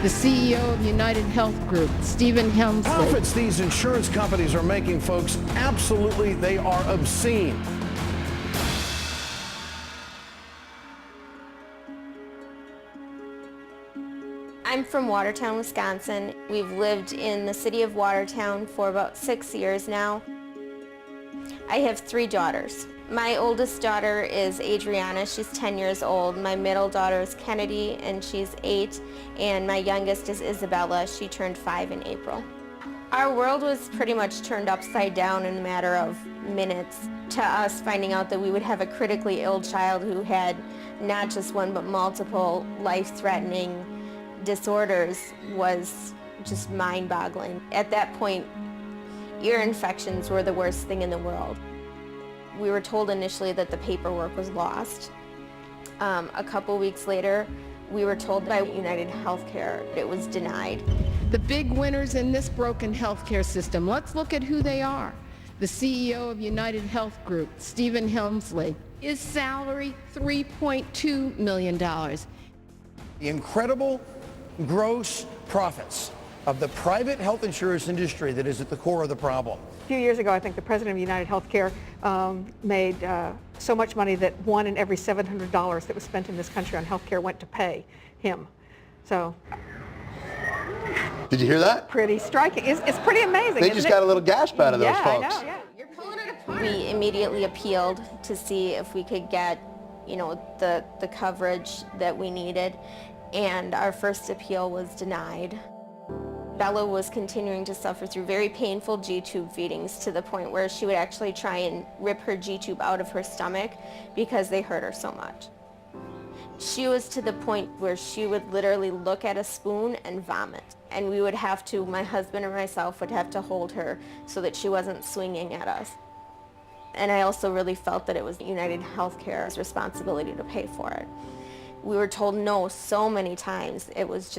the CEO of UnitedHealth Group, Stephen Hemsley. Profits these insurance companies are making, folks, absolutely, they are obscene. I'm from Watertown, Wisconsin. We've lived in the city of Watertown for about 6 years now. I have 3 daughters. My oldest daughter is Adriana, she's 10 years old. My middle daughter is Kennedy, and she's 8. And my youngest is Isabella, she turned 5 in April. Our world was pretty much turned upside down in a matter of minutes to us finding out that we would have a critically ill child who had not just one but multiple life-threatening disorders was just mind-boggling. At that point, ear infections were the worst thing in the world. We were told initially that the paperwork was lost. A couple weeks later, we were told by UnitedHealthcare it was denied. The big winners in this broken healthcare system. Let's look at who they are. The CEO of UnitedHealth Group, Stephen Hemsley. His salary, $3.2 million. The incredible gross profits of the private health insurance industry that is at the core of the problem. A few years ago, I think the president of UnitedHealthcare made so much money that $1 in every $700 that was spent in this country on healthcare went to pay him. So. Did you hear that? Pretty striking. It's pretty amazing. They just got a little gasp out of those folks. Yeah, I know, yeah. You're pulling it apart. We immediately appealed to see if we could get, the coverage that we needed, and our first appeal was denied. Bella was continuing to suffer through very painful G-tube feedings to the point where she would actually try and rip her G-tube out of her stomach because they hurt her so much. She was to the point where she would literally look at a spoon and vomit. And we would have to, my husband or myself would have to hold her so that she wasn't swinging at us. And I also really felt that it was UnitedHealthcare's responsibility to pay for it. We were told no so many times. It was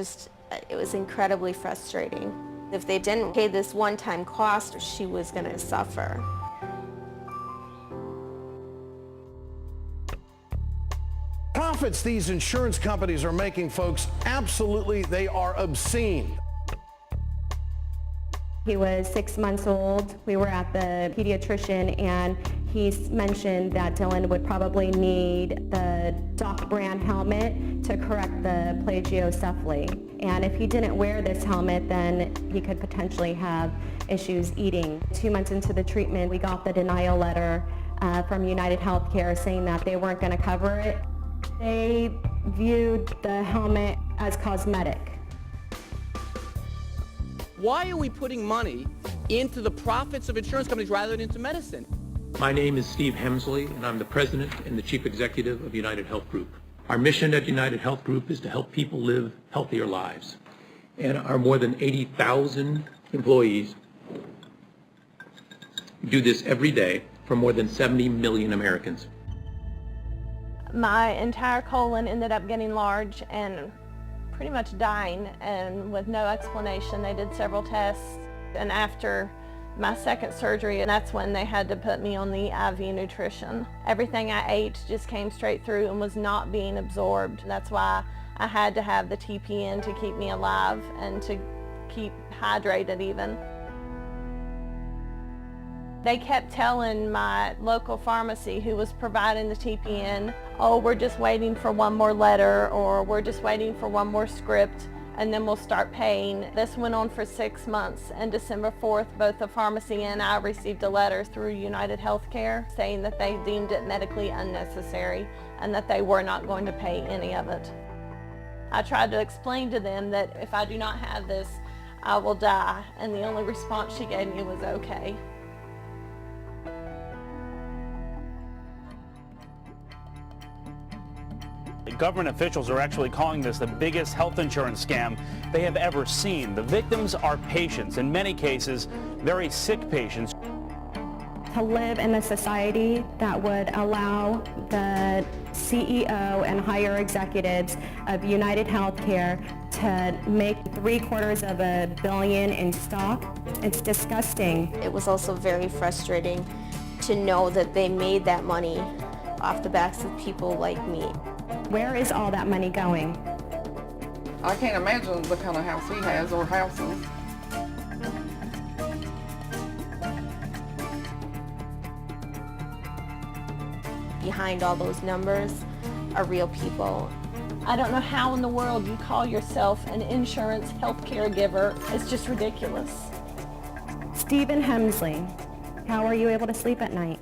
incredibly frustrating. If they didn't pay this one-time cost, she was going to suffer. Profits these insurance companies are making, folks, absolutely, they are obscene. He was 6 months old. We were at the pediatrician, and he mentioned that Dylan would probably need the Doc brand helmet to correct the plagiocephaly. And if he didn't wear this helmet, then he could potentially have issues eating. 2 months into the treatment, we got the denial letter from UnitedHealthcare saying that they weren't going to cover it. They viewed the helmet as cosmetic. Why are we putting money into the profits of insurance companies rather than into medicine? My name is Steve Hemsley, and I'm the president and the chief executive of UnitedHealth Group. Our mission at UnitedHealth Group is to help people live healthier lives. And our more than 80,000 employees do this every day for more than 70 million Americans. My entire colon ended up getting large and pretty much dying, and with no explanation. They did several tests, and after my second surgery, and that's when they had to put me on the IV nutrition. Everything I ate just came straight through and was not being absorbed. That's why I had to have the TPN to keep me alive and to keep hydrated even. They kept telling my local pharmacy who was providing the TPN, oh, we're just waiting for one more letter, or we're just waiting for one more script, and then we'll start paying. This went on for 6 months, and December 4th, both the pharmacy and I received a letter through UnitedHealthcare saying that they deemed it medically unnecessary and that they were not going to pay any of it. I tried to explain to them that if I do not have this, I will die, and the only response she gave me was okay. Government officials are actually calling this the biggest health insurance scam they have ever seen. The victims are patients, in many cases, very sick patients. To live in a society that would allow the CEO and higher executives of UnitedHealthcare to make $750 million in stock, it's disgusting. It was also very frustrating to know that they made that money off the backs of people like me. Where is all that money going? I can't imagine the kind of house he has or houses. Behind all those numbers are real people. I don't know how in the world you call yourself an insurance health care giver. It's just ridiculous. Stephen Hemsley, how are you able to sleep at night?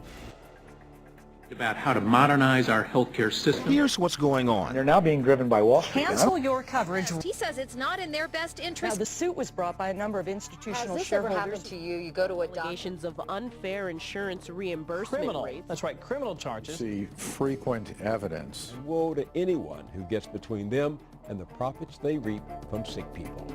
About how to modernize our healthcare system. Here's what's going on. They're now being driven by Wall Street. Cancel your coverage. He says it's not in their best interest. Now, the suit was brought by a number of institutional shareholders. Has this ever happened to you? You go to a allegations of unfair insurance reimbursement rates. That's right, criminal charges. See frequent evidence. Woe to anyone who gets between them and the profits they reap from sick people.